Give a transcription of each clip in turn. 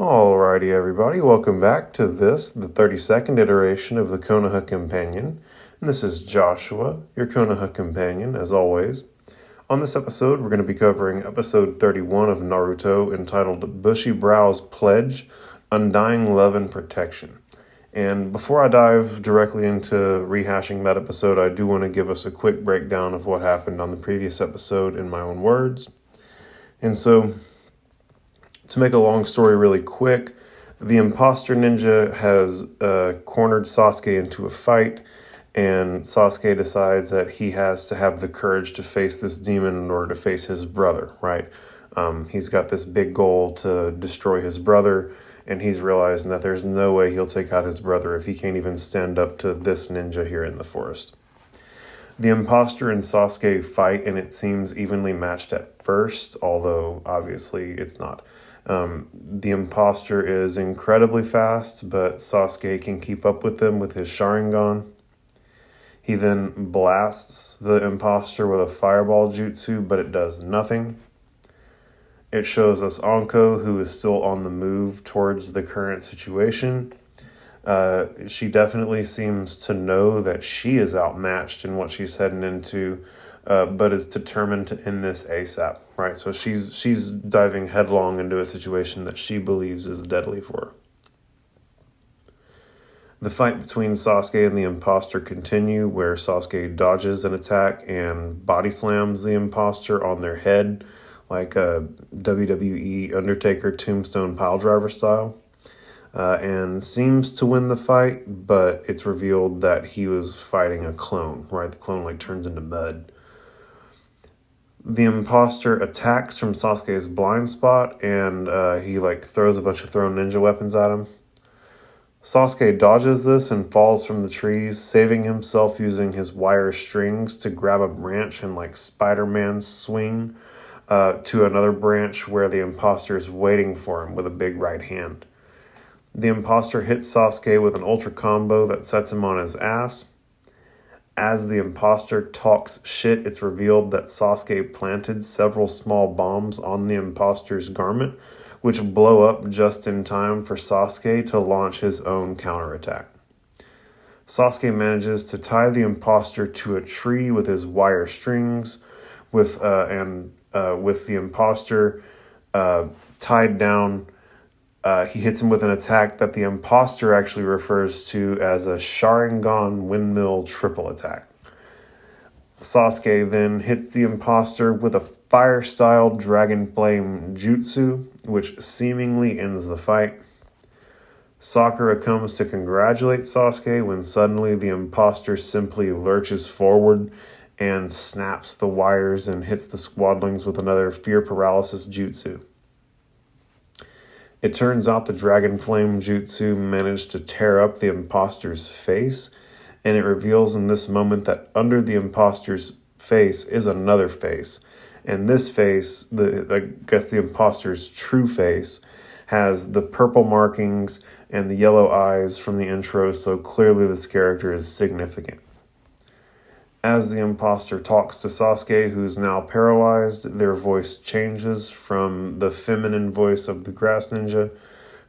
Alrighty, everybody, welcome back to the 32nd iteration of the Konoha Companion. And this is Joshua, your Konoha Companion, as always. On this episode, we're going to be covering episode 31 of Naruto, entitled Bushy Brow'S Pledge, Undying Love and Protection. And before I dive directly into rehashing that episode, I do want to give us a quick breakdown of what happened on the previous episode in my own words. And so, to make a long story really quick, the imposter ninja has cornered Sasuke into a fight, and Sasuke decides that he has to have the courage to face this demon in order to face his brother, right? He's got this big goal to destroy his brother, and he's realizing that there's no way he'll take out his brother if he can't even stand up to this ninja here in the forest. The imposter and Sasuke fight, and it seems evenly matched at first, although obviously it's not. The imposter is incredibly fast, but Sasuke can keep up with them with his Sharingan. He then blasts the imposter with a fireball jutsu, but it does nothing. It shows us Anko, who is still on the move towards the current situation. She definitely seems to know that she is outmatched in what she's heading into, but is determined to end this ASAP, right? So she's diving headlong into a situation that she believes is deadly for her. The fight between Sasuke and the imposter continue, where Sasuke dodges an attack and body slams the imposter on their head, like a WWE Undertaker Tombstone Piledriver style. And seems to win the fight, but it's revealed that he was fighting a clone, right? The clone turns into mud. The imposter attacks from Sasuke's blind spot, and he throws a bunch of thrown ninja weapons at him. Sasuke dodges this and falls from the trees, saving himself using his wire strings to grab a branch and Spider-Man swing to another branch where the imposter is waiting for him with a big right hand. The imposter hits Sasuke with an ultra combo that sets him on his ass. As the imposter talks shit, it's revealed that Sasuke planted several small bombs on the imposter's garment, which blow up just in time for Sasuke to launch his own counterattack. Sasuke manages to tie the imposter to a tree with his wire strings, with the imposter tied down. He hits him with an attack that the imposter actually refers to as a Sharingan windmill triple attack. Sasuke then hits the imposter with a fire-style dragon flame jutsu, which seemingly ends the fight. Sakura comes to congratulate Sasuke when suddenly the imposter simply lurches forward and snaps the wires and hits the squadlings with another fear paralysis jutsu. It turns out the Dragon Flame Jutsu managed to tear up the imposter's face, and it reveals in this moment that under the imposter's face is another face. And this face, the imposter's true face, has the purple markings and the yellow eyes from the intro, so clearly this character is significant. As the imposter talks to Sasuke, who's now paralyzed, their voice changes from the feminine voice of the grass ninja,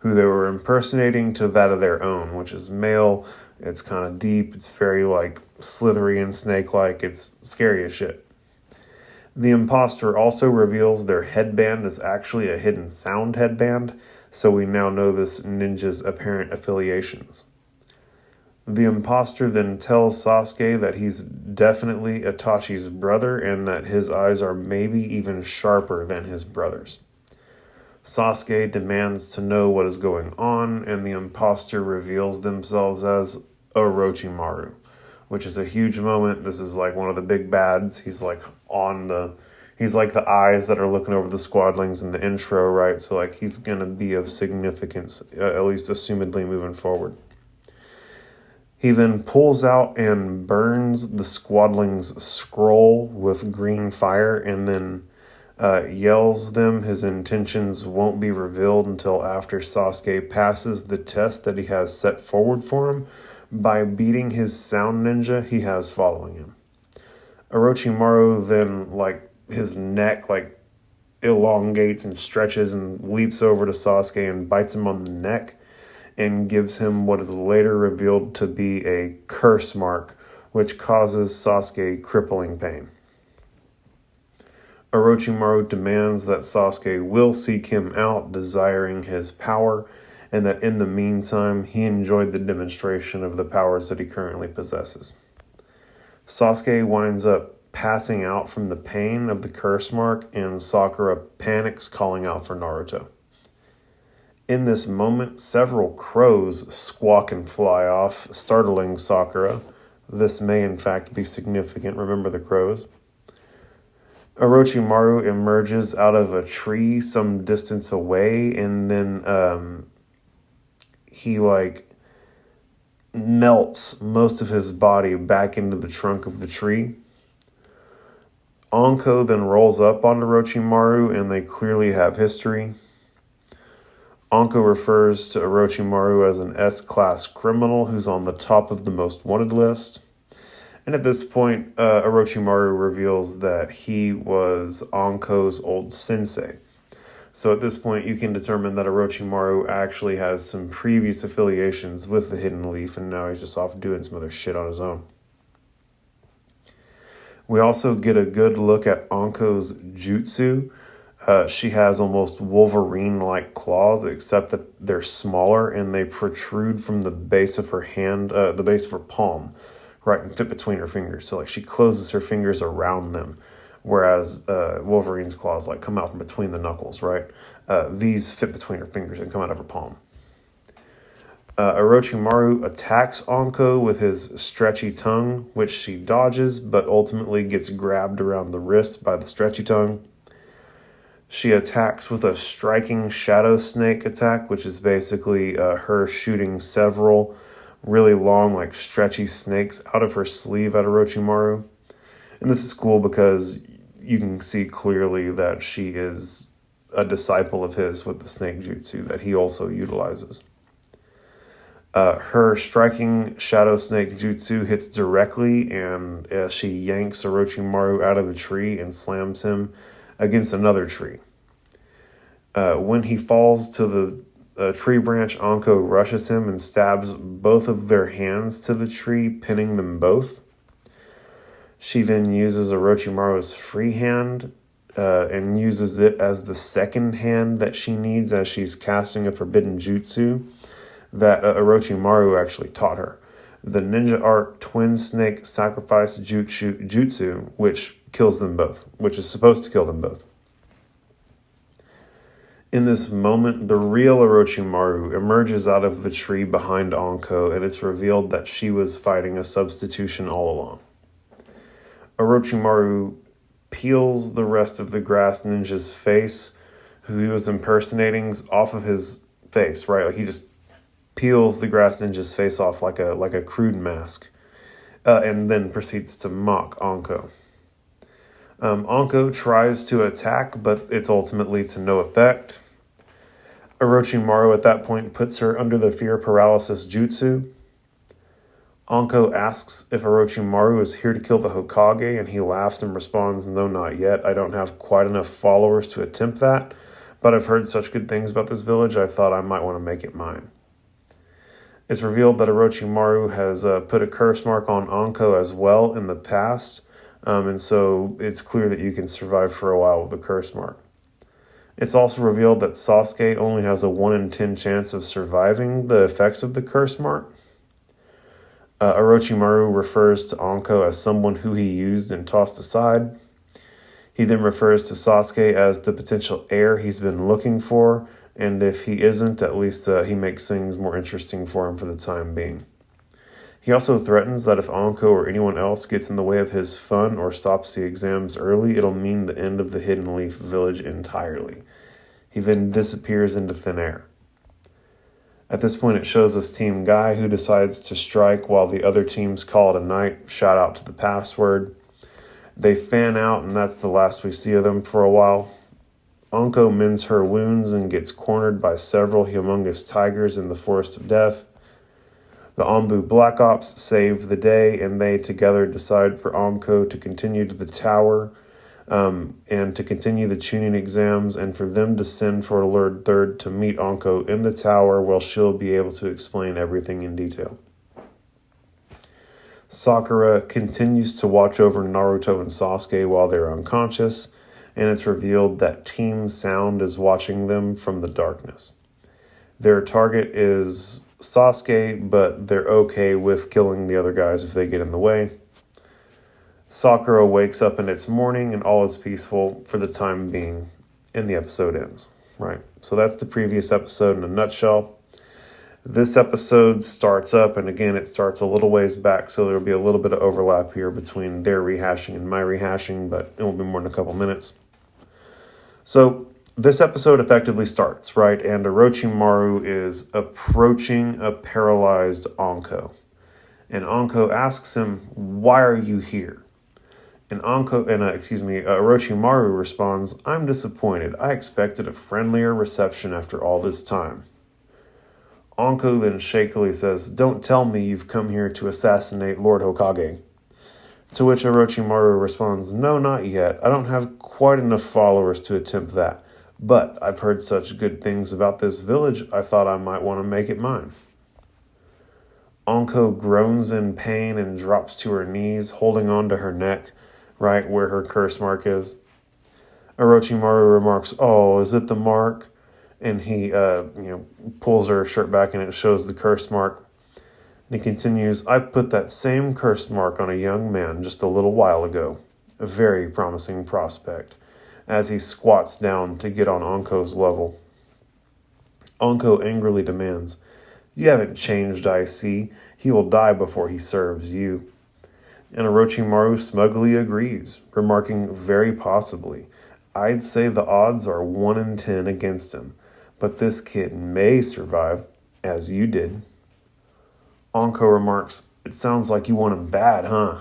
who they were impersonating, to that of their own, which is male. It's kind of deep. It's very slithery and snake-like. It's scary as shit. The imposter also reveals their headband is actually a hidden sound headband, so we now know this ninja's apparent affiliations. The imposter then tells Sasuke that he's definitely Itachi's brother and that his eyes are maybe even sharper than his brother's. Sasuke demands to know what is going on, and the imposter reveals themselves as Orochimaru, which is a huge moment. This is one of the big bads. He's the eyes that are looking over the squadlings in the intro, right? So he's gonna be of significance, at least assumedly moving forward. He then pulls out and burns the squadling's scroll with green fire, and then yells them his intentions won't be revealed until after Sasuke passes the test that he has set forward for him by beating his sound ninja he has following him. Orochimaru then, his neck, elongates and stretches and leaps over to Sasuke and bites him on the neck and gives him what is later revealed to be a curse mark, which causes Sasuke crippling pain. Orochimaru demands that Sasuke will seek him out, desiring his power, and that in the meantime, he enjoyed the demonstration of the powers that he currently possesses. Sasuke winds up passing out from the pain of the curse mark, and Sakura panics, calling out for Naruto. In this moment, several crows squawk and fly off, startling Sakura. This may in fact be significant, remember the crows. Orochimaru emerges out of a tree some distance away, and then he melts most of his body back into the trunk of the tree. Anko then rolls up on Orochimaru, and they clearly have history. Anko refers to Orochimaru as an S-class criminal who's on the top of the most wanted list. And at this point, Orochimaru reveals that he was Anko's old sensei. So at this point, you can determine that Orochimaru actually has some previous affiliations with the Hidden Leaf, and now he's just off doing some other shit on his own. We also get a good look at Anko's jutsu. She has almost Wolverine-like claws, except that they're smaller and they protrude from the base of her hand, the base of her palm, right, and fit between her fingers. So she closes her fingers around them, whereas Wolverine's claws come out from between the knuckles, right? These fit between her fingers and come out of her palm. Orochimaru attacks Anko with his stretchy tongue, which she dodges, but ultimately gets grabbed around the wrist by the stretchy tongue. She attacks with a striking shadow snake attack, which is basically her shooting several really long, stretchy snakes out of her sleeve at Orochimaru. And this is cool because you can see clearly that she is a disciple of his with the snake jutsu that he also utilizes. Her striking shadow snake jutsu hits directly, and she yanks Orochimaru out of the tree and slams him against another tree. When he falls to the tree branch, Anko rushes him and stabs both of their hands to the tree, pinning them both. She then uses Orochimaru's free hand and uses it as the second hand that she needs as she's casting a forbidden jutsu that Orochimaru actually taught her. The ninja art twin snake sacrifice jutsu, which kills them both, which is supposed to kill them both. In this moment, the real Orochimaru emerges out of the tree behind Anko, and it's revealed that she was fighting a substitution all along. Orochimaru peels the rest of the grass ninja's face, who he was impersonating, off of his face, right? He just peels the grass ninja's face off like a crude mask, and then proceeds to mock Anko. Anko tries to attack, but it's ultimately to no effect. Orochimaru at that point puts her under the fear paralysis jutsu. Anko asks if Orochimaru is here to kill the Hokage, and he laughs and responds, "No, not yet. I don't have quite enough followers to attempt that, but I've heard such good things about this village, I thought I might want to make it mine." It's revealed that Orochimaru has put a curse mark on Anko as well in the past, and so it's clear that you can survive for a while with a curse mark. It's also revealed that Sasuke only has a 1 in 10 chance of surviving the effects of the curse mark. Orochimaru refers to Anko as someone who he used and tossed aside. He then refers to Sasuke as the potential heir he's been looking for, and if he isn't, at least he makes things more interesting for him for the time being. He also threatens that if Anko or anyone else gets in the way of his fun or stops the exams early, it'll mean the end of the Hidden Leaf village entirely. He then disappears into thin air. At this point, it shows us Team Guy, who decides to strike while the other teams call it a night. Shout out to the password. They fan out, and that's the last we see of them for a while. Anko mends her wounds and gets cornered by several humongous tigers in the Forest of Death. The Anbu Black Ops save the day, and they together decide for Anko to continue to the tower, and to continue the tuning exams, and for them to send for Lord Third to meet Anko in the tower where she'll be able to explain everything in detail. Sakura continues to watch over Naruto and Sasuke while they're unconscious, and it's revealed that Team Sound is watching them from the darkness. Their target is Sasuke, but they're okay with killing the other guys if they get in the way. Sakura wakes up and it's morning and all is peaceful for the time being, and the episode ends. Right, so that's the previous episode in a nutshell. This episode starts up, and again, it starts a little ways back, so there'll be a little bit of overlap here between their rehashing and my rehashing, but it won't be more than a couple minutes. So this episode effectively starts, right, and Orochimaru is approaching a paralyzed Anko. And Anko asks him, "Why are you here?" And Orochimaru responds, "I'm disappointed. I expected a friendlier reception after all this time." Anko then shakily says, "Don't tell me you've come here to assassinate Lord Hokage." To which Orochimaru responds, "No, not yet. I don't have quite enough followers to attempt that. But I've heard such good things about this village, I thought I might want to make it mine." Anko groans in pain and drops to her knees, holding onto her neck, right where her curse mark is. Orochimaru remarks, "Oh, is it the mark?" And he pulls her shirt back and it shows the curse mark. And he continues, "I put that same curse mark on a young man just a little while ago. A very promising prospect," as he squats down to get on Anko's level. Anko angrily demands, "You haven't changed, I see. He will die before he serves you." And Orochimaru smugly agrees, remarking, "Very possibly. I'd say the odds are 1 in 10 against him. But this kid may survive, as you did." Anko remarks, "It sounds like you want him bad, huh?"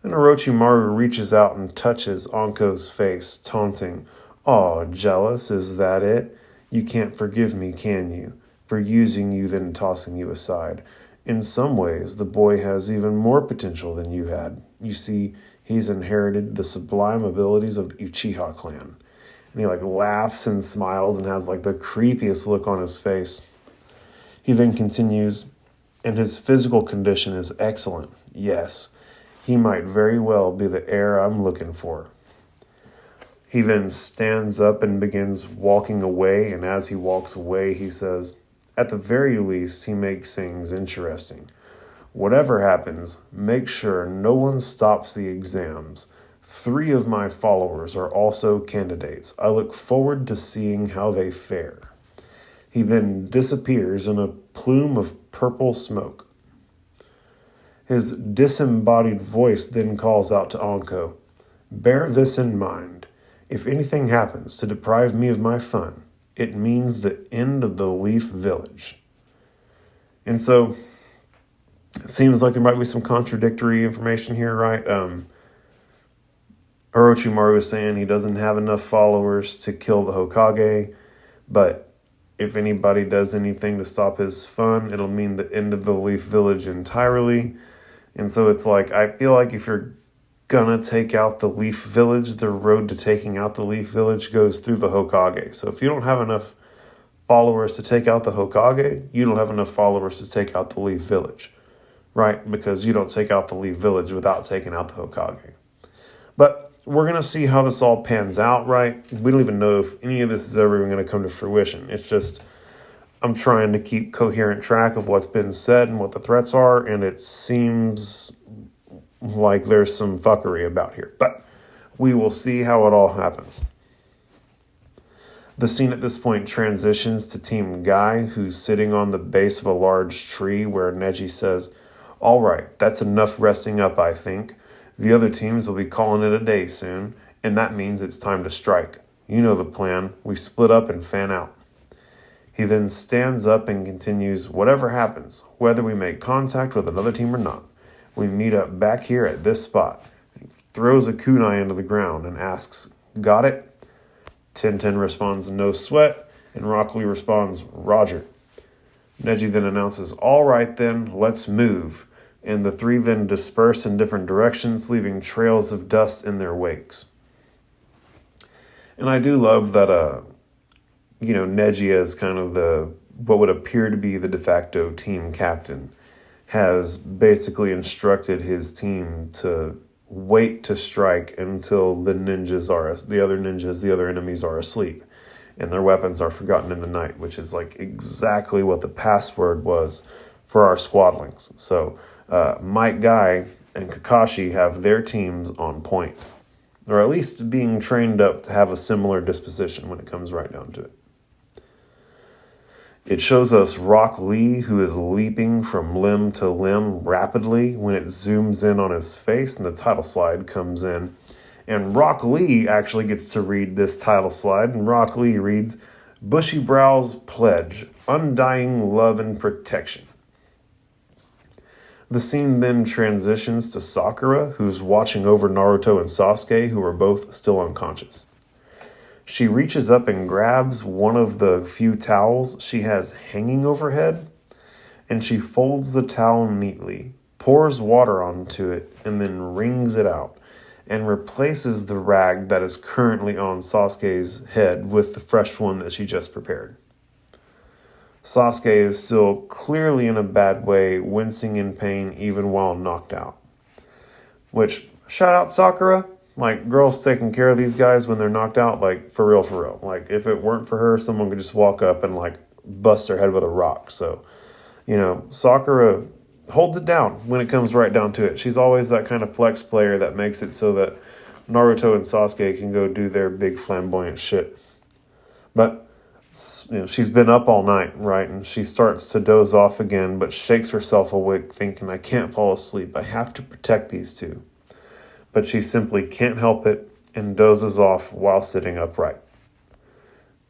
And Orochimaru reaches out and touches Anko's face, taunting, "Aw, jealous, is that it? You can't forgive me, can you? For using you then tossing you aside. In some ways, the boy has even more potential than you had. You see, he's inherited the sublime abilities of the Uchiha clan." And he laughs and smiles and has the creepiest look on his face. He then continues, "And his physical condition is excellent. Yes, he might very well be the heir I'm looking for." He then stands up and begins walking away, and as he walks away, he says, "At the very least, he makes things interesting. Whatever happens, make sure no one stops the exams. 3 of my followers are also candidates. I look forward to seeing how they fare." He then disappears in a plume of purple smoke. His disembodied voice then calls out to Anko, "Bear this in mind. If anything happens to deprive me of my fun, it means the end of the Leaf Village." And so, it seems like there might be some contradictory information here, right? Orochimaru is saying he doesn't have enough followers to kill the Hokage, but if anybody does anything to stop his fun, it'll mean the end of the Leaf Village entirely. And so it's I feel like if you're gonna take out the Leaf Village, the road to taking out the Leaf Village goes through the Hokage. So if you don't have enough followers to take out the Hokage, you don't have enough followers to take out the Leaf Village, right? Because you don't take out the Leaf Village without taking out the Hokage. But we're going to see how this all pans out, right? We don't even know if any of this is ever even going to come to fruition. It's just, I'm trying to keep coherent track of what's been said and what the threats are, and it seems like there's some fuckery about here. But we will see how it all happens. The scene at this point transitions to Team Guy, who's sitting on the base of a large tree where Neji says, "All right, that's enough resting up, I think. The other teams will be calling it a day soon, and that means it's time to strike. You know the plan. We split up and fan out." He then stands up and continues, "Whatever happens, whether we make contact with another team or not, we meet up back here at this spot." He throws a kunai into the ground and asks, "Got it?" Tenten responds, "No sweat," and Rock Lee responds, "Roger." Neji then announces, "All right then, let's move. and the three then disperse in different directions, leaving trails of dust in their wakes. And I do love that, Neji, as kind of what would appear to be the de facto team captain, has basically instructed his team to wait to strike until the other enemies are asleep, and their weapons are forgotten in the night, which is like exactly what the password was for our squadlings. So Might Guy and Kakashi have their teams on point, or at least being trained up to have a similar disposition when it comes right down to it. It shows us Rock Lee, who is leaping from limb to limb rapidly when it zooms in on his face and the title slide comes in. And Rock Lee actually gets to read this title slide, and Rock Lee reads, "Bushy Brow's Pledge, Undying Love and Protection." The scene then transitions to Sakura, who's watching over Naruto and Sasuke, who are both still unconscious. She reaches up and grabs one of the few towels she has hanging overhead, and she folds the towel neatly, pours water onto it, and then wrings it out, and replaces the rag that is currently on Sasuke's head with the fresh one that she just prepared. Sasuke is still clearly in a bad way, wincing in pain even while knocked out. Which, shout out Sakura. Like, girls taking care of these guys when they're knocked out, like, for real, for real. Like, if it weren't for her, someone could just walk up and, like, bust their head with a rock. So, Sakura holds it down when it comes right down to it. She's always that kind of flex player that makes it so that Naruto and Sasuke can go do their big flamboyant shit. But, she's been up all night, right? And she starts to doze off again, but shakes herself awake, thinking, I can't fall asleep. I have to protect these two. But she simply can't help it and dozes off while sitting upright.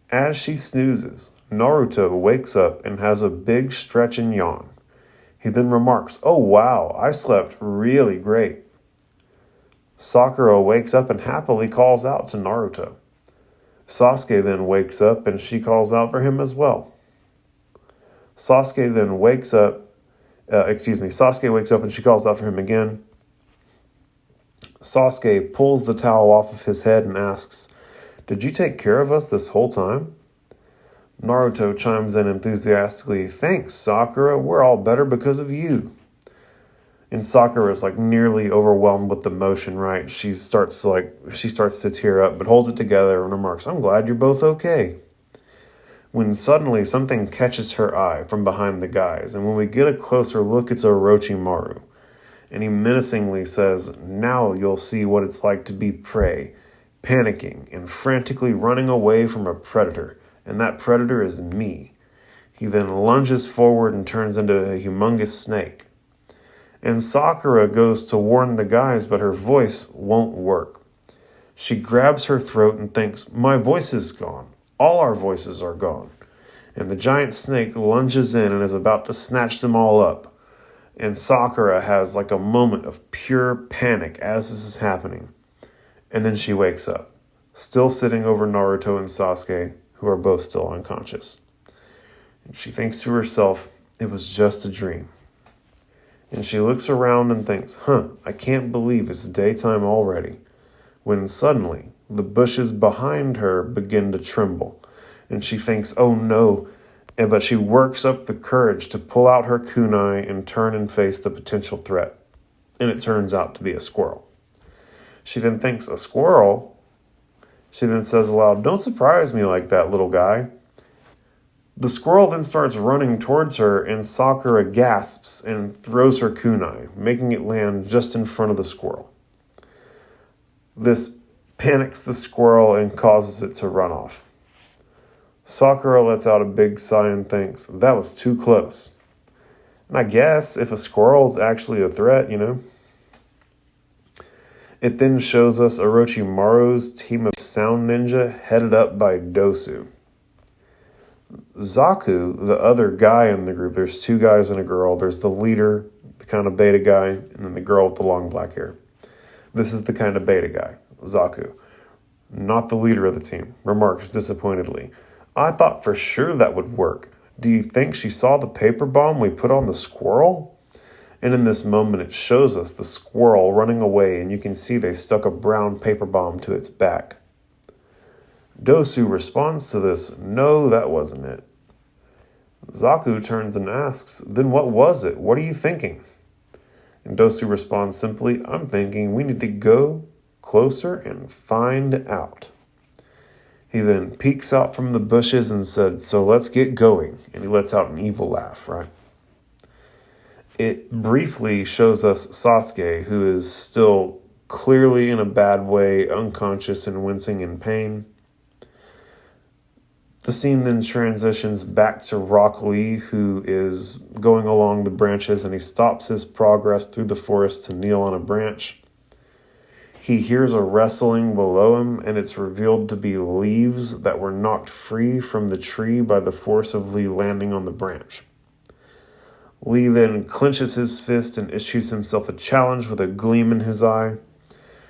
As she snoozes, Naruto wakes up and has a big stretch and yawn. He then remarks, "Oh wow, I slept really great." Sakura wakes up and happily calls out to Naruto. Sasuke then wakes up and she calls out for him as well. Sasuke wakes up and she calls out for him again. Sasuke pulls the towel off of his head and asks, "Did you take care of us this whole time?" Naruto chimes in enthusiastically, "Thanks, Sakura. We're all better because of you." And Sakura is like nearly overwhelmed with emotion, right? She starts to tear up, but holds it together and remarks, "I'm glad you're both okay." When suddenly something catches her eye from behind the guys, and when we get a closer look, it's Orochimaru. And he menacingly says, "Now you'll see what it's like to be prey, panicking and frantically running away from a predator, and that predator is me." He then lunges forward and turns into a humongous snake. And Sakura goes to warn the guys, but her voice won't work. She grabs her throat and thinks, "My voice is gone. All our voices are gone." And the giant snake lunges in and is about to snatch them all up. And Sakura has like a moment of pure panic as this is happening. And then she wakes up, still sitting over Naruto and Sasuke, who are both still unconscious. And she thinks to herself, it was just a dream. And she looks around and thinks, I can't believe it's daytime already. When suddenly, the bushes behind her begin to tremble. And she thinks, oh no. But she works up the courage to pull out her kunai and turn and face the potential threat. And it turns out to be a squirrel. She then thinks, a squirrel? She then says aloud, "Don't surprise me like that, little guy." The squirrel then starts running towards her, and Sakura gasps and throws her kunai, making it land just in front of the squirrel. This panics the squirrel and causes it to run off. Sakura lets out a big sigh and thinks, that was too close. And I guess if a squirrel is actually a threat, It then shows us Orochimaru's team of sound ninja headed up by Dosu. Zaku, the other guy in the group, there's two guys and a girl. There's the leader, the kind of beta guy, and then the girl with the long black hair. This is the kind of beta guy, Zaku. Not the leader of the team, remarks disappointedly. I thought for sure that would work. Do you think she saw the paper bomb we put on the squirrel? And in this moment, it shows us the squirrel running away, and you can see they stuck a brown paper bomb to its back. Dosu responds to this, "No, that wasn't it." Zaku turns and asks, "Then what was it? What are you thinking?" And Dosu responds simply, "I'm thinking we need to go closer and find out." He then peeks out from the bushes and said, "So let's get going." And he lets out an evil laugh, right? It briefly shows us Sasuke, who is still clearly in a bad way, unconscious and wincing in pain. The scene then transitions back to Rock Lee, who is going along the branches, and he stops his progress through the forest to kneel on a branch. He hears a rustling below him, and it's revealed to be leaves that were knocked free from the tree by the force of Lee landing on the branch. Lee then clenches his fist and issues himself a challenge with a gleam in his eye.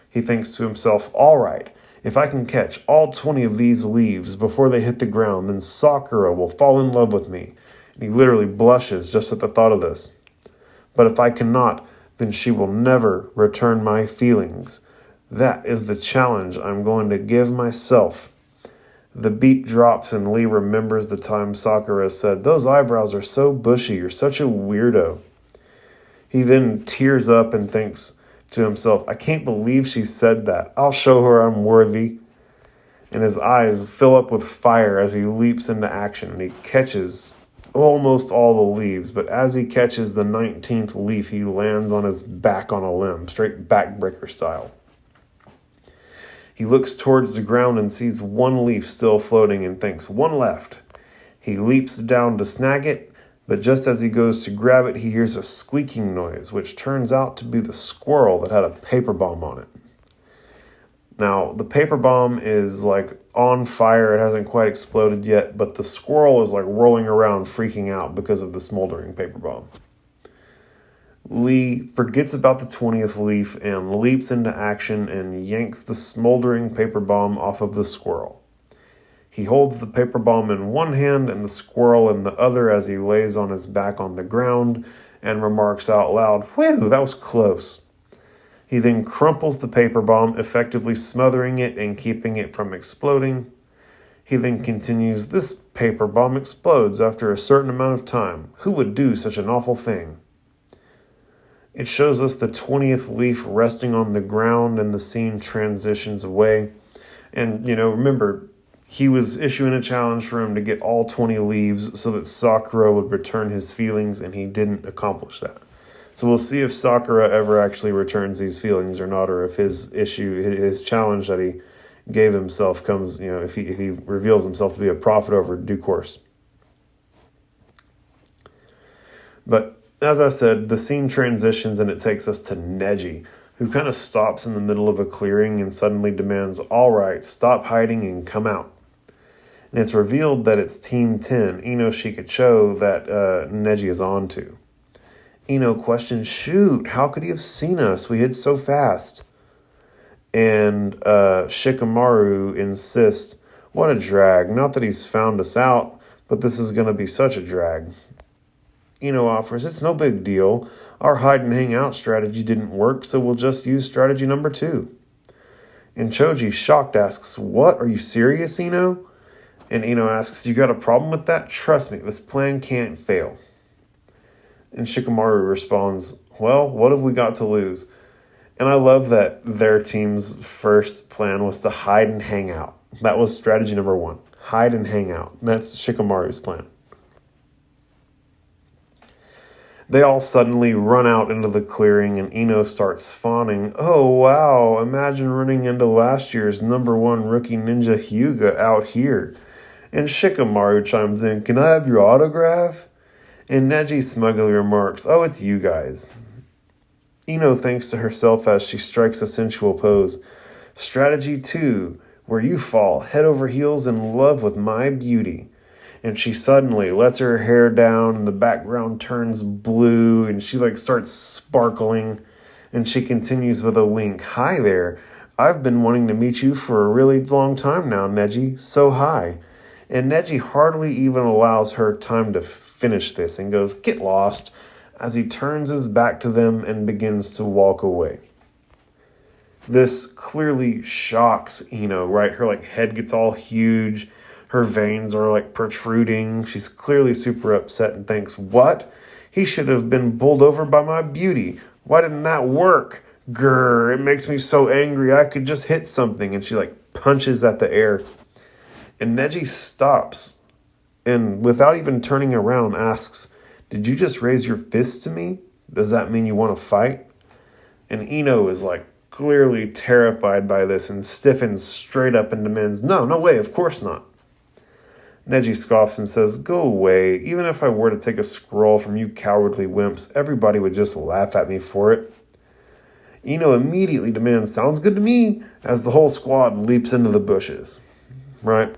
He thinks to himself, "All right, if I can catch all 20 of these leaves before they hit the ground, then Sakura will fall in love with me." And he literally blushes just at the thought of this. "But if I cannot, then she will never return my feelings. That is the challenge I'm going to give myself." The beat drops and Lee remembers the time Sakura said, "Those eyebrows are so bushy, you're such a weirdo." He then tears up and thinks to himself, "I can't believe she said that. I'll show her I'm worthy." And his eyes fill up with fire as he leaps into action, and he catches almost all the leaves, but as he catches the 19th leaf, he lands on his back on a limb, straight backbreaker style. He looks towards the ground and sees one leaf still floating and thinks, "One left." He leaps down to snag it, but just as he goes to grab it, he hears a squeaking noise, which turns out to be the squirrel that had a paper bomb on it. Now, the paper bomb is like on fire. It hasn't quite exploded yet, but the squirrel is like whirling around, freaking out because of the smoldering paper bomb. Lee forgets about the 20th leaf and leaps into action and yanks the smoldering paper bomb off of the squirrel. He holds the paper bomb in one hand and the squirrel in the other as he lays on his back on the ground and remarks out loud, "Whew, that was close." He then crumples the paper bomb, effectively smothering it and keeping it from exploding. He then continues, "This paper bomb explodes after a certain amount of time. Who would do such an awful thing?" It shows us the 20th leaf resting on the ground, and the scene transitions away. And, remember, he was issuing a challenge for him to get all 20 leaves so that Sakura would return his feelings, and he didn't accomplish that. So we'll see if Sakura ever actually returns these feelings or not, or if his challenge that he gave himself comes, if he reveals himself to be a prophet over due course. But as I said, the scene transitions and it takes us to Neji, who kind of stops in the middle of a clearing and suddenly demands, "All right, stop hiding and come out." And it's revealed that it's Team 10, Ino Shikacho, that Neji is on to. Ino questions, "Shoot, how could he have seen us? We hid so fast." And Shikamaru insists, "What a drag. Not that he's found us out, but this is going to be such a drag." Ino offers, "It's no big deal. Our hide and hang out strategy didn't work, so we'll just use strategy number 2. And Choji, shocked, asks, "What? Are you serious, Ino?" And Ino asks, "You got a problem with that? Trust me, this plan can't fail." And Shikamaru responds, "Well, what have we got to lose?" And I love that their team's first plan was to hide and hang out. That was strategy number 1. Hide and hang out. That's Shikamaru's plan. They all suddenly run out into the clearing, and Ino starts fawning. "Oh, wow, imagine running into last year's #1 rookie ninja Hyuga out here." And Shikamaru chimes in, "Can I have your autograph?" And Neji smugly remarks, "Oh, it's you guys." Ino thinks to herself as she strikes a sensual pose. Strategy 2, where you fall head over heels in love with my beauty. And she suddenly lets her hair down and the background turns blue and she starts sparkling. And she continues with a wink. "Hi there. I've been wanting to meet you for a really long time now, Neji. So hi." And Neji hardly even allows her time to finish this and goes, "Get lost. as he turns his back to them and begins to walk away. This clearly shocks Ino, right? Her head gets all huge. Her veins are protruding. She's clearly super upset and thinks, what? He should have been bowled over by my beauty. Why didn't that work? Grr, it makes me so angry. I could just hit something. And she punches at the air. And Neji stops and without even turning around asks, did you just raise your fist to me? Does that mean you want to fight? And Ino is clearly terrified by this and stiffens straight up and demands, no way, of course not. Neji scoffs and says, go away. Even if I were to take a scroll from you cowardly wimps, everybody would just laugh at me for it. Ino immediately demands, sounds good to me, as the whole squad leaps into the bushes. Right?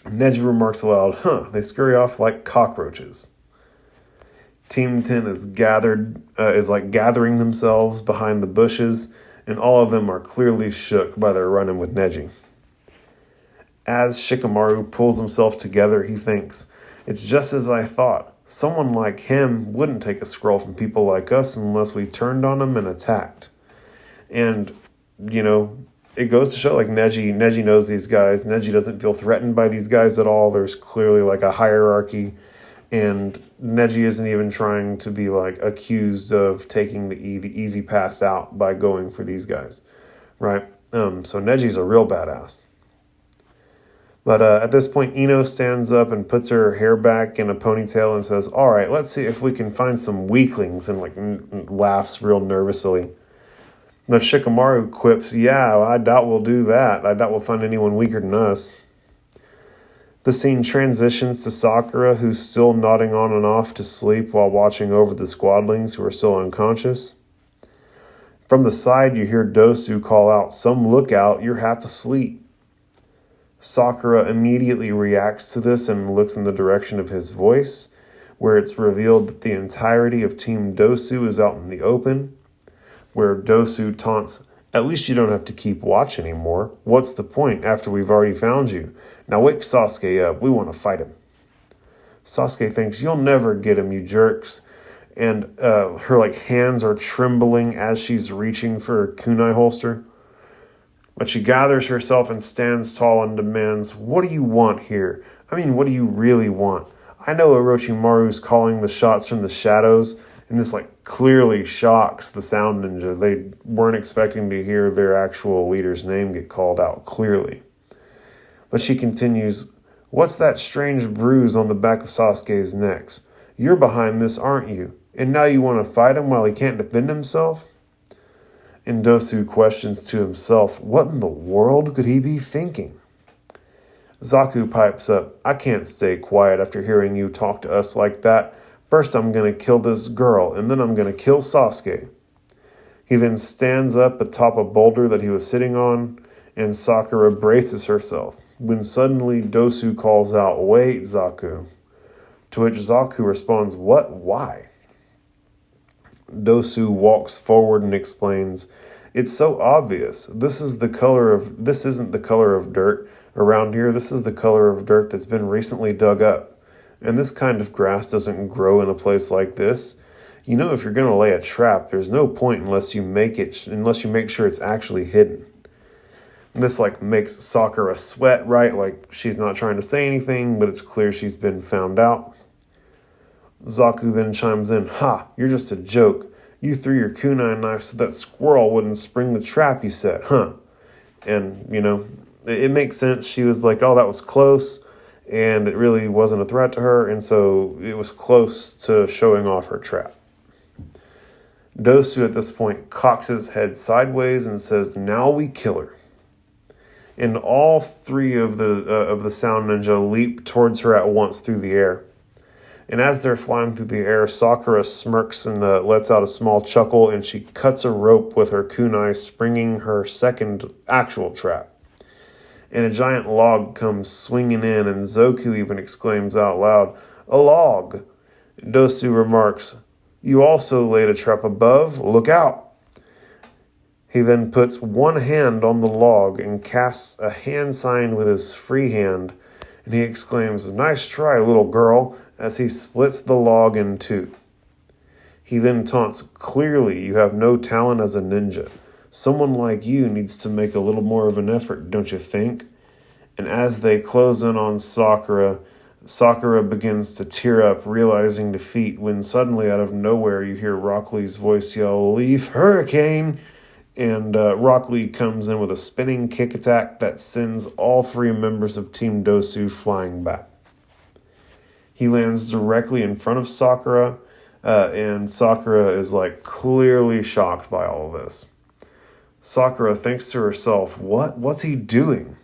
Neji remarks aloud, they scurry off like cockroaches. Team 10 is gathering themselves behind the bushes, and all of them are clearly shook by their run-in with Neji. As Shikamaru pulls himself together, he thinks, it's just as I thought. Someone like him wouldn't take a scroll from people like us unless we turned on him and attacked. And, it goes to show Neji knows these guys. Neji doesn't feel threatened by these guys at all. There's clearly a hierarchy. And Neji isn't even trying to be accused of taking the easy pass out by going for these guys. Right? So Neji's a real badass. But at this point, Ino stands up and puts her hair back in a ponytail and says, all right, let's see if we can find some weaklings, and laughs real nervously. The Shikamaru quips, yeah, I doubt we'll do that. I doubt we'll find anyone weaker than us. The scene transitions to Sakura, who's still nodding on and off to sleep while watching over the squadlings who are still unconscious. From the side, you hear Dosu call out, some lookout, you're half asleep. Sakura immediately reacts to this and looks in the direction of his voice, where it's revealed that the entirety of Team Dosu is out in the open, where Dosu taunts, at least you don't have to keep watch anymore. What's the point after we've already found you? Now wake Sasuke up. We want to fight him. Sasuke thinks, you'll never get him, you jerks. And her hands are trembling as she's reaching for her kunai holster. But she gathers herself and stands tall and demands, what do you want here? I mean, what do you really want? I know Orochimaru's calling the shots from the shadows, and this clearly shocks the Sound Ninja. They weren't expecting to hear their actual leader's name get called out clearly. But she continues, what's that strange bruise on the back of Sasuke's neck? You're behind this, aren't you? And now you want to fight him while he can't defend himself? And Dosu questions to himself, what in the world could he be thinking? Zaku pipes up, I can't stay quiet after hearing you talk to us like that. First I'm going to kill this girl, and then I'm going to kill Sasuke. He then stands up atop a boulder that he was sitting on, and Sakura braces herself, when suddenly Dosu calls out, wait, Zaku. To which Zaku responds, what? Why? Dosu walks forward and explains, it's so obvious. This isn't the color of dirt around here. This is the color of dirt that's been recently dug up. And this kind of grass doesn't grow in a place like this. If you're going to lay a trap, there's no point unless you make sure it's actually hidden. And this makes Sakura sweat, right? She's not trying to say anything, but it's clear she's been found out. Zaku then chimes in, ha, you're just a joke. You threw your kunai knife so that squirrel wouldn't spring the trap, you said, huh? And, it makes sense. She was like, oh, that was close, and it really wasn't a threat to her, and so it was close to showing off her trap. Dosu at this point cocks his head sideways and says, now we kill her. And all three of the Sound Ninja leap towards her at once through the air. And as they're flying through the air, Sakura smirks and lets out a small chuckle, and she cuts a rope with her kunai, springing her second actual trap. And a giant log comes swinging in, and Zoku even exclaims out loud, a log! Dosu remarks, you also laid a trap above, look out! He then puts one hand on the log and casts a hand sign with his free hand, and he exclaims, nice try, little girl, as he splits the log in two. He then taunts, "Clearly, you have no talent as a ninja. Someone like you needs to make a little more of an effort, don't you think?" And as they close in on Sakura, Sakura begins to tear up, realizing defeat, when suddenly out of nowhere you hear Rock Lee's voice yell, "Leaf Hurricane!" And Rock Lee comes in with a spinning kick attack that sends all three members of Team Dosu flying back. He lands directly in front of Sakura, and Sakura is like clearly shocked by all of this. Sakura thinks to herself, what's he doing?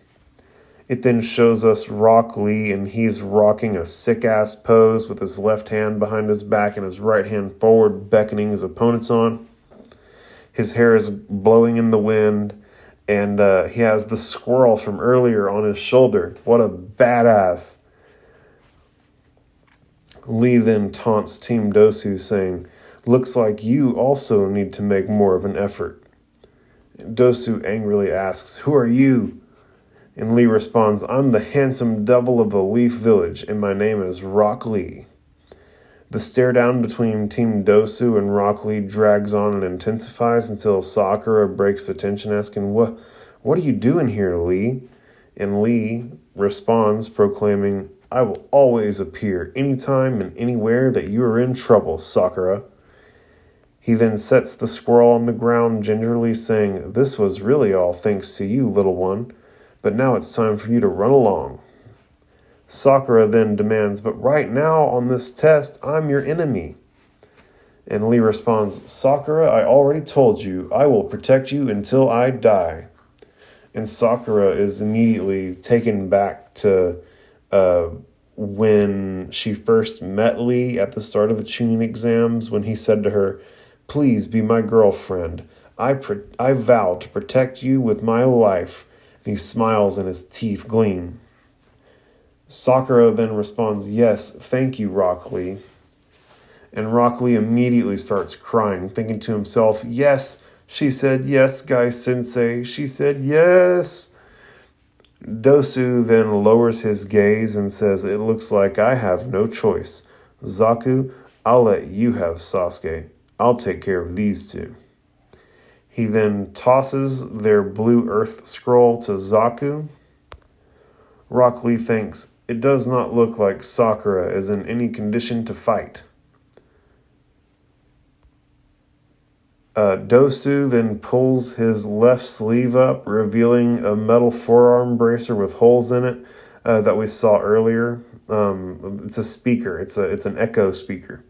It then shows us Rock Lee, and he's rocking a sick-ass pose with his left hand behind his back and his right hand forward, beckoning his opponents on. His hair is blowing in the wind, and he has the squirrel from earlier on his shoulder. What a badass. Lee then taunts Team Dosu, saying, "Looks like you also need to make more of an effort." Dosu angrily asks, "Who are you?" And Lee responds, "I'm the handsome double of the Leaf Village, and my name is Rock Lee." The stare down between Team Dosu and Rock Lee drags on and intensifies until Sakura breaks the tension, asking, What are you doing here, Lee?" And Lee responds, proclaiming, "I will always appear anytime and anywhere that you are in trouble, Sakura." He then sets the squirrel on the ground, gingerly saying, "This was really all thanks to you, little one. But now it's time for you to run along." Sakura then demands, "But right now on this test, I'm your enemy." And Lee responds, "Sakura, I already told you, I will protect you until I die." And Sakura is immediately taken back to when she first met Lee at the start of the Chunin exams, when he said to her, "Please be my girlfriend. I vow to protect you with my life." He smiles and his teeth gleam. Sakura then responds, "Yes, thank you, Rock Lee." And Rock Lee immediately starts crying, thinking to himself, "Yes, she said yes, Guy-sensei. She said yes." Dosu then lowers his gaze and says, "It looks like I have no choice. Zaku, I'll let you have Sasuke. I'll take care of these two." He then tosses their blue earth scroll to Zaku. Rock Lee thinks, "It does not look like Sakura is in any condition to fight." Dosu then pulls his left sleeve up, revealing a metal forearm bracer with holes in it that we saw earlier. It's a speaker. It's an echo speaker.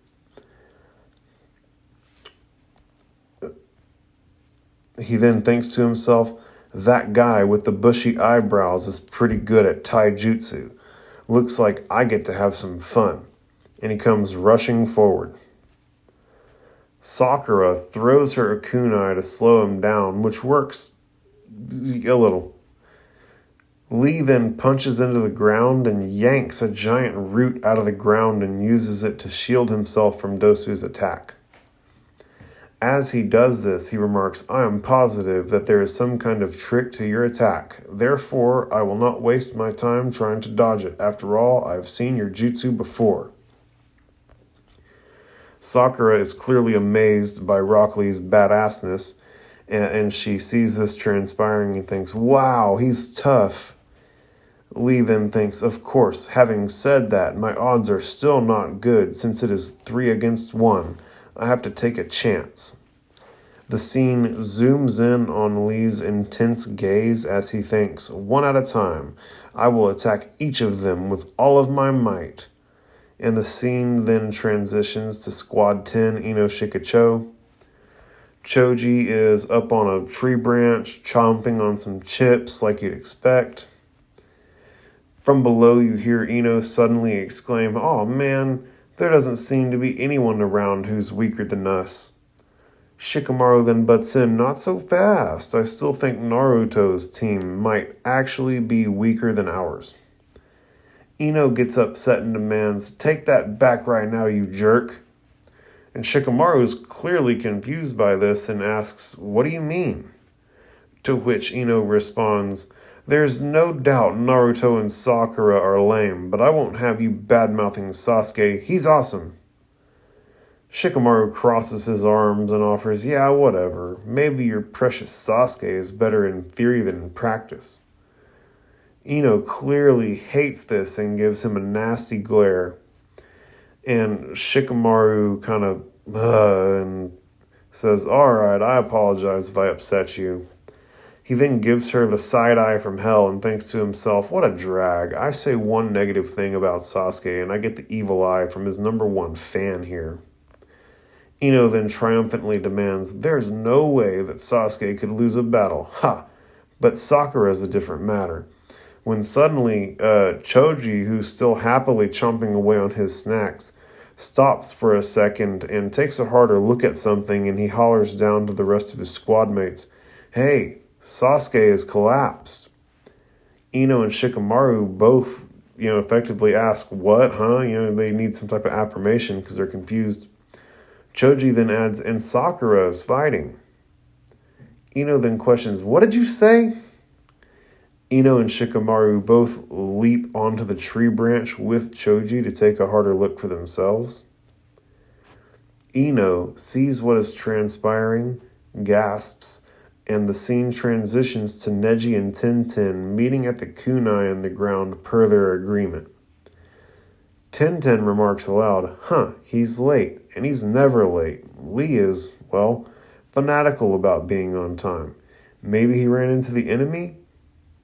He then thinks to himself, "That guy with the bushy eyebrows is pretty good at taijutsu. Looks like I get to have some fun." And he comes rushing forward. Sakura throws her kunai to slow him down, which works a little. Lee then punches into the ground and yanks a giant root out of the ground and uses it to shield himself from Dosu's attack. As he does this, he remarks, "I am positive that there is some kind of trick to your attack. Therefore, I will not waste my time trying to dodge it. After all, I've seen your jutsu before." Sakura is clearly amazed by Rock Lee's badassness, and she sees this transpiring and thinks, "Wow, he's tough." Lee then thinks, "Of course, having said that, my odds are still not good since it is 3 against 1. I have to take a chance." The scene zooms in on Lee's intense gaze as he thinks, "One at a time, I will attack each of them with all of my might." And the scene then transitions to Squad 10 Ino Shikacho. Choji is up on a tree branch, chomping on some chips like you'd expect. From below you hear Ino suddenly exclaim, "Oh man, there doesn't seem to be anyone around who's weaker than us." Shikamaru then butts in, "Not so fast. I still think Naruto's team might actually be weaker than ours." Ino gets upset and demands, "Take that back right now, you jerk." And Shikamaru is clearly confused by this and asks, "What do you mean?" To which Ino responds, "There's no doubt Naruto and Sakura are lame, but I won't have you bad-mouthing Sasuke. He's awesome." Shikamaru crosses his arms and offers, yeah, whatever. Maybe your precious Sasuke is better in theory than in practice. Ino clearly hates this and gives him a nasty glare. And Shikamaru kind of and says, alright, I apologize if I upset you. He then gives her the side eye from hell and thinks to himself, what a drag. I say one negative thing about Sasuke and I get the evil eye from his #1 fan here. Ino then triumphantly demands, there's no way that Sasuke could lose a battle. Ha! But Sakura's a different matter. When suddenly, Choji, who's still happily chomping away on his snacks, stops for a second and takes a harder look at something, and he hollers down to the rest of his squad mates, hey, Sasuke has collapsed. Ino and Shikamaru both, effectively ask, what, huh? They need some type of affirmation because they're confused. Choji then adds, and Sakura is fighting. Ino then questions, what did you say? Ino and Shikamaru both leap onto the tree branch with Choji to take a harder look for themselves. Ino sees what is transpiring, gasps, and the scene transitions to Neji and Tenten meeting at the kunai in the ground per their agreement. Tenten remarks aloud, he's late, and he's never late. Lee is, fanatical about being on time. Maybe he ran into the enemy?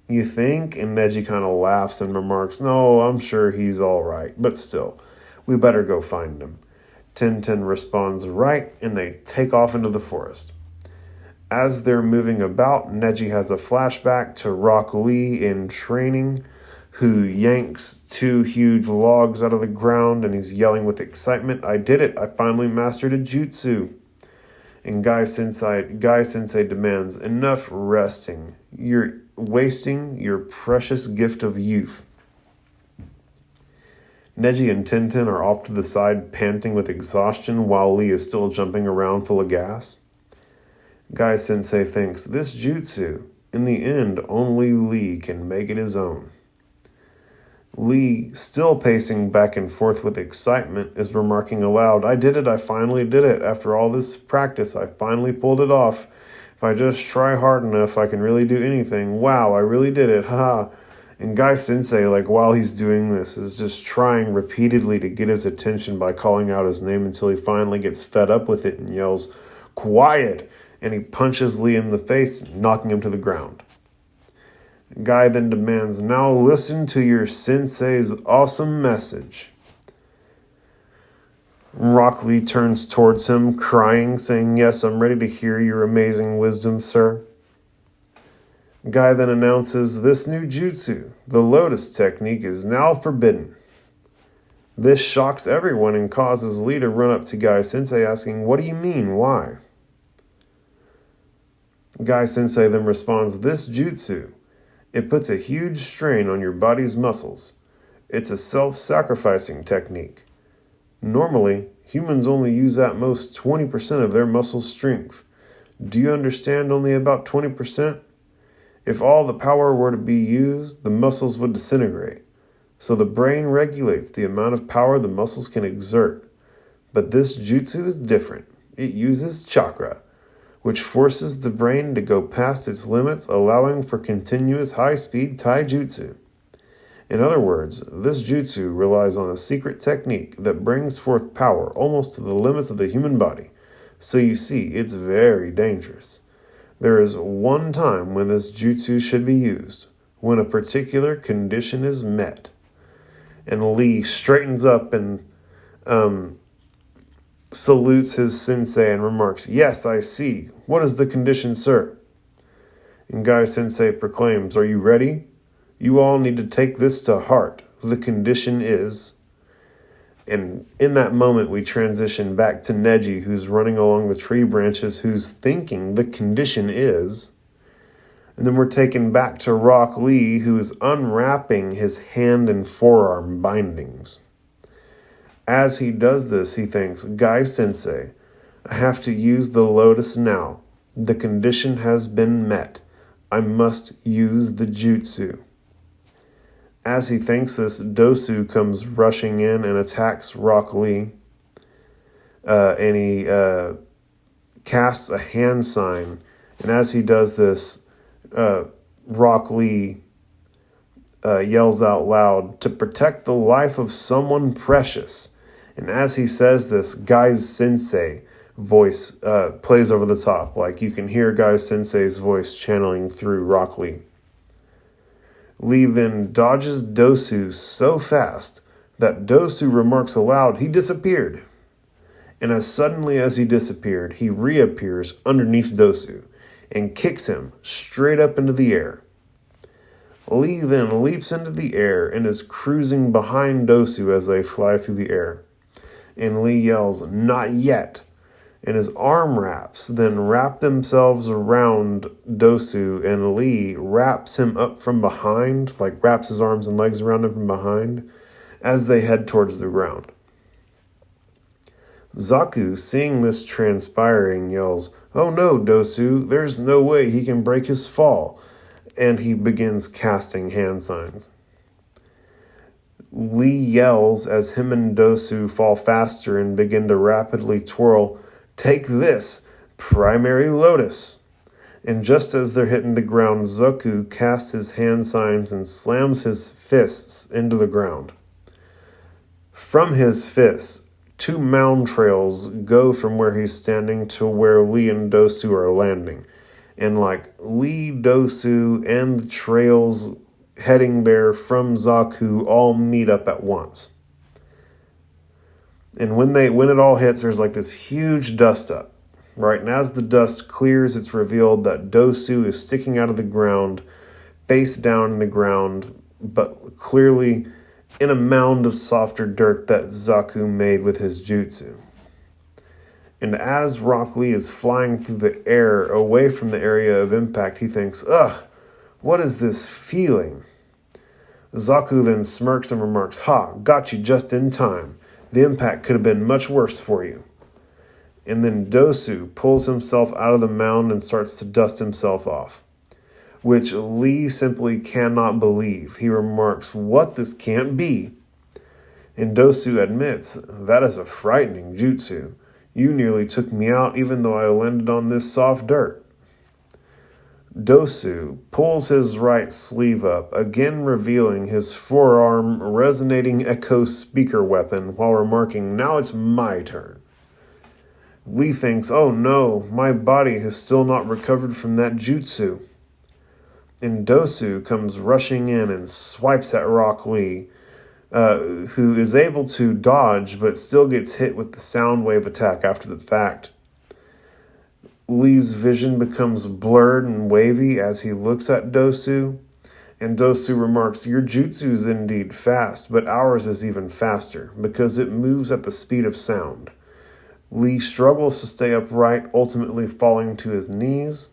You think? And Neji kind of laughs and remarks, no, I'm sure he's all right, but still, we better go find him. Tenten responds, right, and they take off into the forest. As they're moving about, Neji has a flashback to Rock Lee in training, who yanks 2 huge logs out of the ground, and he's yelling with excitement, I did it, I finally mastered a jutsu. And Guy Sensei demands, enough resting. You're wasting your precious gift of youth. Neji and Tenten are off to the side panting with exhaustion while Lee is still jumping around full of gas. Guy Sensei thinks, this jutsu, in the end, only Lee can make it his own. Lee, still pacing back and forth with excitement, is remarking aloud, I did it, I finally did it. After all this practice, I finally pulled it off. If I just try hard enough, I can really do anything. Wow, I really did it, haha. And Guy Sensei, while he's doing this, is just trying repeatedly to get his attention by calling out his name until he finally gets fed up with it and yells, quiet! And he punches Lee in the face, knocking him to the ground. Guy then demands, now listen to your sensei's awesome message. Rock Lee turns towards him, crying, saying, yes, I'm ready to hear your amazing wisdom, sir. Guy then announces, this new jutsu, the Lotus technique, is now forbidden. This shocks everyone and causes Lee to run up to Guy Sensei asking, what do you mean, why? Guy Sensei then responds, this jutsu, it puts a huge strain on your body's muscles. It's a self-sacrificing technique. Normally, humans only use at most 20% of their muscle strength. Do you understand only about 20%? If all the power were to be used, the muscles would disintegrate. So the brain regulates the amount of power the muscles can exert. But this jutsu is different. It uses chakra, which forces the brain to go past its limits, allowing for continuous high-speed taijutsu. In other words, this jutsu relies on a secret technique that brings forth power almost to the limits of the human body. So you see, it's very dangerous. There is one time when this jutsu should be used, when a particular condition is met. And Lee straightens up and salutes his sensei and remarks, yes, I see. What is the condition, sir? And Guy Sensei proclaims, are you ready? You all need to take this to heart. The condition is... And in that moment, we transition back to Neji, who's running along the tree branches, who's thinking the condition is... And then we're taken back to Rock Lee, who is unwrapping his hand and forearm bindings. As he does this, he thinks, Guy Sensei, I have to use the lotus now. The condition has been met. I must use the jutsu. As he thinks this, Dosu comes rushing in and attacks Rock Lee. and he casts a hand sign. And as he does this, Rock Lee yells out loud, "To protect the life of someone precious." And as he says this, Guy's Sensei voice plays over the top. Like you can hear Guy's Sensei's voice channeling through Rock Lee. Lee then dodges Dosu so fast that Dosu remarks aloud, "He disappeared." And as suddenly as he disappeared, he reappears underneath Dosu and kicks him straight up into the air. Lee then leaps into the air and is cruising behind Dosu as they fly through the air. And Lee yells, "Not yet!" And his arm wraps then wrap themselves around Dosu, and Lee wraps him up from behind, like wraps his arms and legs around him from behind, as they head towards the ground. Zaku, seeing this transpiring, yells, "Oh no, Dosu, there's no way he can break his fall," and he begins casting hand signs. Lee yells as him and Dosu fall faster and begin to rapidly twirl, "Take this, primary lotus." And just as they're hitting the ground, Zaku casts his hand signs and slams his fists into the ground. From his fists, 2 mound trails go from where he's standing to where Lee and Dosu are landing. And like Lee, Dosu, and the trails heading there from Zaku all meet up at once. And when it all hits, there's like this huge dust up, right? And as the dust clears, it's revealed that Dosu is sticking out of the ground, face down in the ground, but clearly in a mound of softer dirt that Zaku made with his jutsu. And as Rock Lee is flying through the air away from the area of impact, he thinks, "Ugh, what is this feeling?" Zaku then smirks and remarks, "Ha, got you just in time. The impact could have been much worse for you." And then Dosu pulls himself out of the mound and starts to dust himself off, which Lee simply cannot believe. He remarks, "What? This can't be." And Dosu admits, "That is a frightening jutsu. You nearly took me out even though I landed on this soft dirt." Dosu pulls his right sleeve up, again revealing his forearm resonating echo speaker weapon while remarking, "Now it's my turn." Lee thinks, "Oh no, my body has still not recovered from that jutsu." And Dosu comes rushing in and swipes at Rock Lee, who is able to dodge but still gets hit with the sound wave attack after the fact. Lee's vision becomes blurred and wavy as he looks at Dosu, and Dosu remarks, "Your jutsu is indeed fast, but ours is even faster because it moves at the speed of sound." Lee struggles to stay upright, ultimately falling to his knees,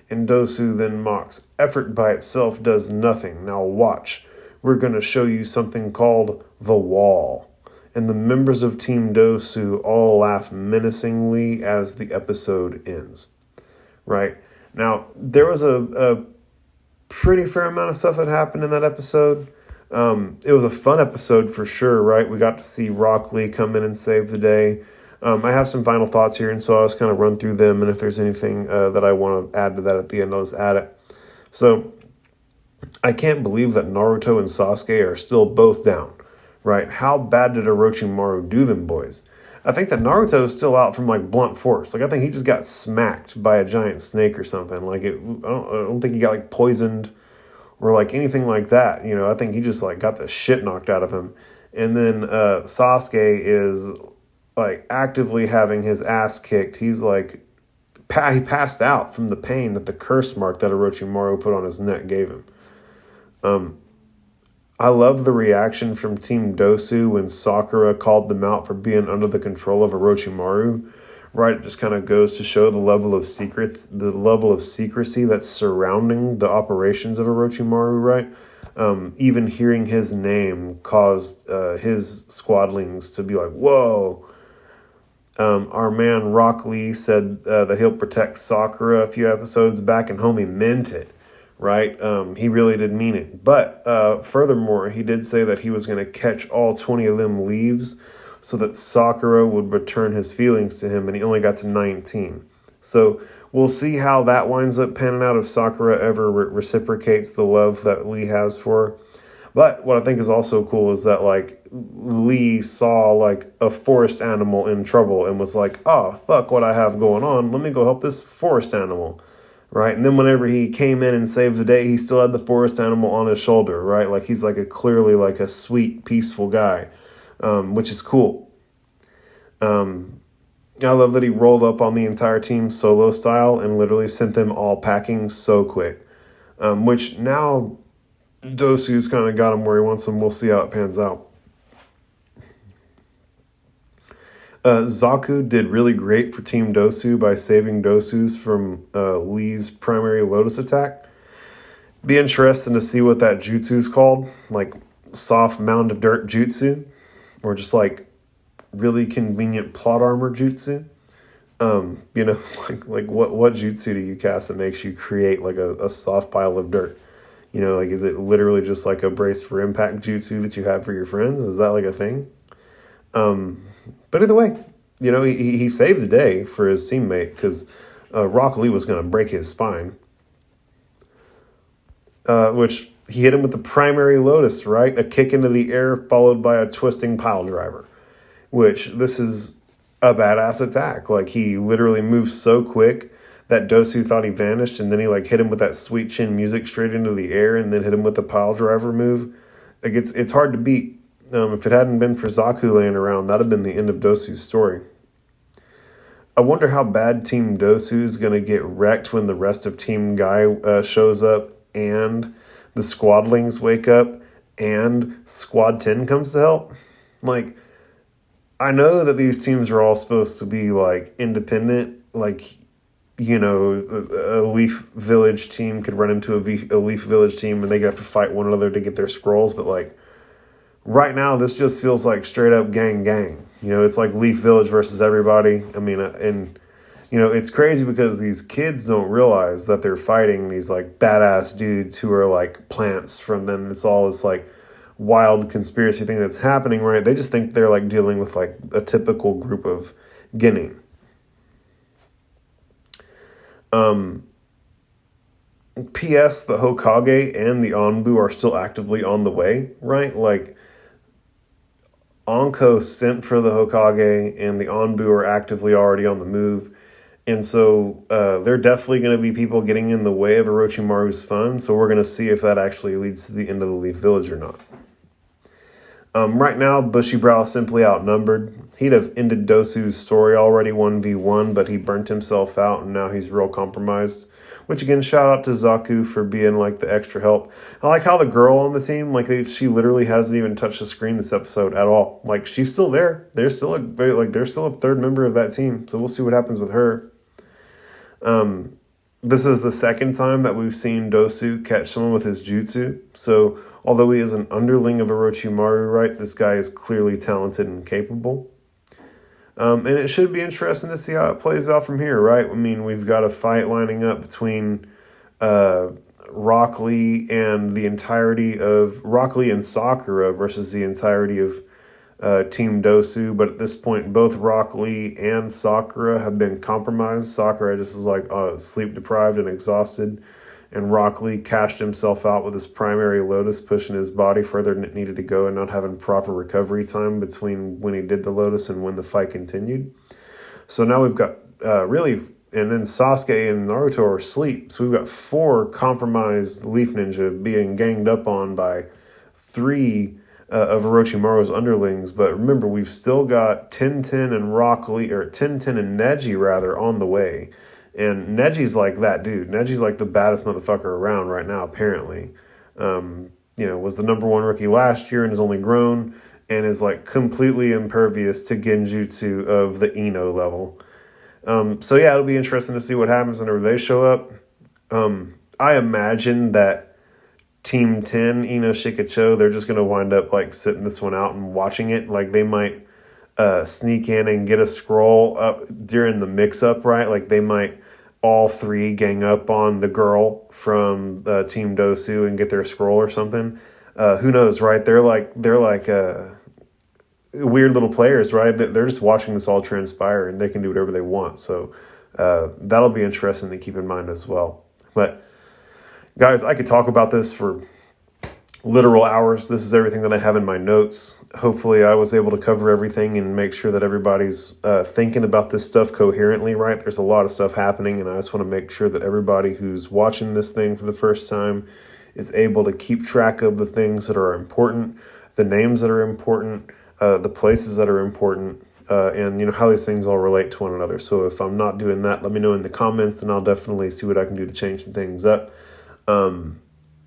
and Dosu then mocks, "Effort by itself does nothing. Now watch. We're going to show you something called the wall." And the members of Team Dosu all laugh menacingly as the episode ends. Right? Now, there was a pretty fair amount of stuff that happened in that episode. It was a fun episode for sure, right? We got to see Rock Lee come in and save the day. I have some final thoughts here, and so I'll just kind of run through them, and if there's anything that I want to add to that at the end, I'll just add it. So, I can't believe that Naruto and Sasuke are still both down, right? How bad did Orochimaru do them, boys? I think that Naruto is still out from, like, blunt force. Like, I think he just got smacked by a giant snake or something. Like, I don't think he got, like, poisoned or, like, anything like that. You know, I think he just, like, got the shit knocked out of him. And then Sasuke is, like, actively having his ass kicked. He's, like, he passed out from the pain that the curse mark that Orochimaru put on his neck gave him. I love the reaction from Team Dosu when Sakura called them out for being under the control of Orochimaru. Right, it just kind of goes to show the level of secrecy that's surrounding the operations of Orochimaru. Right, even hearing his name caused his squadlings to be like, "Whoa." Our man Rock Lee said that he'll protect Sakura a few episodes back, and homie meant it. Right? He really did mean it. But furthermore, he did say that he was going to catch all 20 of them leaves so that Sakura would return his feelings to him, and he only got to 19. So we'll see how that winds up panning out if Sakura ever reciprocates the love that Lee has for her. But what I think is also cool is that, like, Lee saw, like, a forest animal in trouble and was like, oh, fuck what I have going on. Let me go help this forest animal, right? And then whenever he came in and saved the day, he still had the forest animal on his shoulder, right? Like, he's, like, clearly, like, a sweet, peaceful guy, which is cool. I love that he rolled up on the entire team solo style and literally sent them all packing so quick, which now Dosu's kind of got him where he wants him. We'll see how it pans out. Zaku did really great for Team Dosu by saving Dosu's from Lee's primary Lotus attack. Be interesting to see what that jutsu's called, like soft mound of dirt jutsu, or just like really convenient plot armor jutsu. You know, like what jutsu do you cast that makes you create like a soft pile of dirt? You know, like, is it literally just like a brace for impact jutsu that you have for your friends? Is that like a thing? But either way, you know, he saved the day for his teammate because Rock Lee was going to break his spine. Which he hit him with the primary Lotus, right? A kick into the air followed by a twisting pile driver. Which, this is a badass attack. Like, he literally moves so quick that Dosu thought he vanished, and then he like hit him with that sweet chin music straight into the air, and then hit him with the pile driver move. Like, it's hard to beat. If it hadn't been for Zaku laying around, that'd have been the end of Dosu's story. I wonder how bad Team Dosu is going to get wrecked when the rest of Team Guy shows up, and the Squadlings wake up, and Squad 10 comes to help. Like, I know that these teams are all supposed to be like independent, like, you know, a Leaf Village team could run into a Leaf Village team and they have to fight one another to get their scrolls. But, like, right now, this just feels like straight up gang. You know, it's like Leaf Village versus everybody. I mean, and, you know, it's crazy because these kids don't realize that they're fighting these, like, badass dudes who are, like, plants from them. It's all this, like, wild conspiracy thing that's happening, right? They just think they're, like, dealing with, like, a typical group of Guinea. P.S. The Hokage and the Anbu are still actively on the way, right? Like, Anko sent for the Hokage and the Anbu are actively already on the move. And so they're definitely going to be people getting in the way of Orochimaru's fun. So we're going to see if that actually leads to the end of the Leaf Village or not. Right now, Bushy Brow is simply outnumbered. He'd have ended Dosu's story already 1v1, but he burnt himself out, and now he's real compromised. Which, again, shout out to Zaku for being, like, the extra help. I like how the girl on the team, like, she literally hasn't even touched the screen this episode at all. Like, she's still there. There's still a third member of that team, so we'll see what happens with her. This is the second time that we've seen Dosu catch someone with his jutsu, so although he is an underling of Orochimaru, right, this guy is clearly talented and capable. And it should be interesting to see how it plays out from here, right? I mean, we've got a fight lining up between Rock Lee and Rock Lee and Sakura versus the entirety of Team Dosu. But at this point, both Rock Lee and Sakura have been compromised. Sakura just is like sleep deprived and exhausted. And Rock Lee cashed himself out with his primary Lotus, pushing his body further than it needed to go and not having proper recovery time between when he did the Lotus and when the fight continued. So now we've got and then Sasuke and Naruto are asleep. So we've got 4 compromised Leaf Ninja being ganged up on by 3 of Orochimaru's underlings. But remember, we've still got Tenten and Tenten and Neji rather on the way. And Neji's like that dude. Neji's like the baddest motherfucker around right now, apparently. Was the number 1 rookie last year and has only grown and is like completely impervious to genjutsu of the Ino level. So yeah, it'll be interesting to see what happens whenever they show up. I imagine that Team 10, Ino Shikacho, they're just going to wind up like sitting this one out and watching it. Like they might sneak in and get a scroll up during the mix-up, right? Like they might all 3 gang up on the girl from Team Dosu and get their scroll or something. Who knows, right? They're like weird little players, right? They're just watching this all transpire, and they can do whatever they want. So that'll be interesting to keep in mind as well. But guys, I could talk about this for literal hours. This is everything that I have in my notes. Hopefully I was able to cover everything and make sure that everybody's thinking about this stuff coherently, right? There's a lot of stuff happening, and I just want to make sure that everybody who's watching this thing for the first time is able to keep track of the things that are important, the names that are important, the places that are important, and how these things all relate to one another. So if I'm not doing that, let me know in the comments, and I'll definitely see what I can do to change some things up.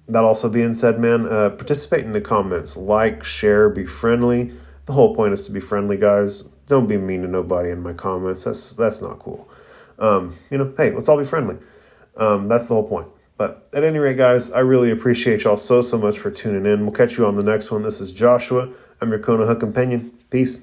That also being said, man, participate in the comments, like, share, be friendly. The whole point is to be friendly, guys. Don't be mean to nobody in my comments. That's not cool. Hey, let's all be friendly. That's the whole point. But at any rate, guys, I really appreciate y'all so much for tuning in. We'll catch you on the next one. This is Joshua. I'm your Kona Hook companion. Peace.